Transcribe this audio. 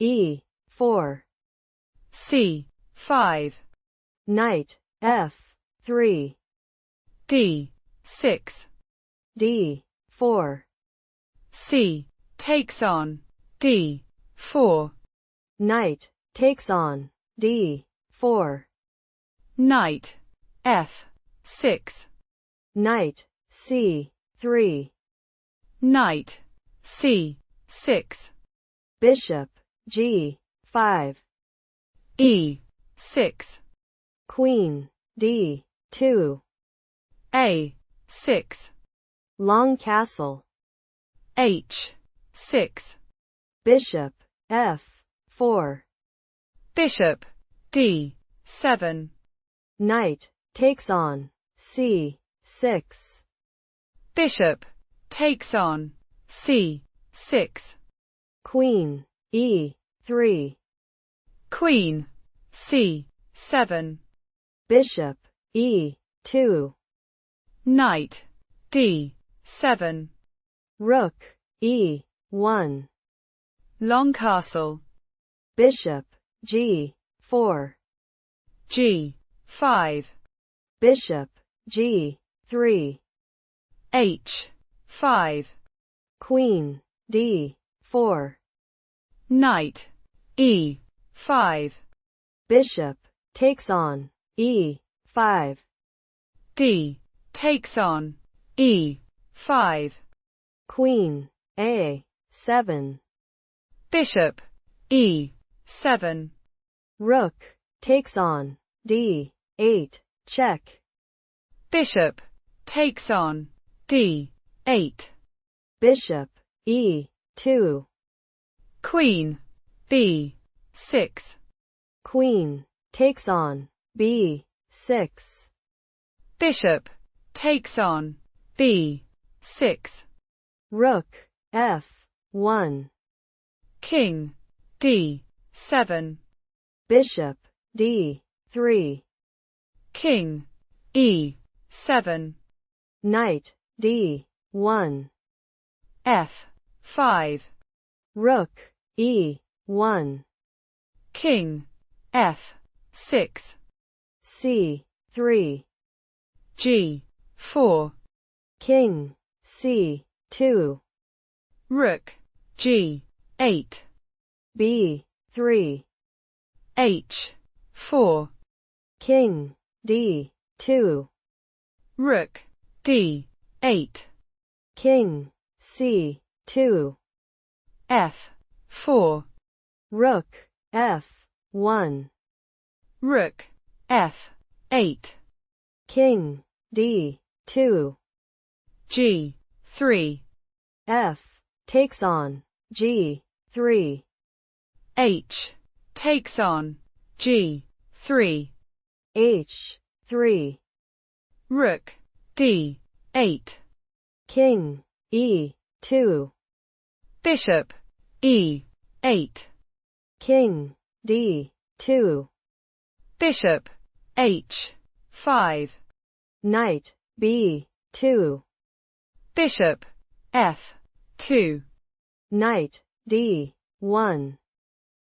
E4. C5. Knight F3. D6. D4. C takes on D4. Knight takes on D4. Knight F6. Knight C3. Knight C6. Bishop G5. E6. Queen D2. A6. Long castle. H6. Bishop F4. Bishop D7. Knight takes on C6. Bishop takes on C6. Queen E3. Queen C7. Bishop E2. Knight D7. Rook E1. Long castle. Bishop G4. G5. Bishop G3. H5. Queen D4. Knight E5. Bishop takes on E5. D takes on E5. Queen A7. Bishop E7. Rook takes on D8. Check. Bishop takes on D8. Bishop E2. Queen B6. Queen takes on B6. Bishop takes on B6. Rook F1. King D7. Bishop D3. King E7. Knight D1. F5. Rook E1. King F6. C3. G4. King C2. Rook G8. B3. H4. King D2. Rook D8. King C2. F4. Rook F1. Rook F8. King D2. G3. F takes on G3. H takes on G3. H3. Rook D8. King E2. Bishop E8. King D2. Bishop H5. Knight B2. Bishop F2. Knight D1.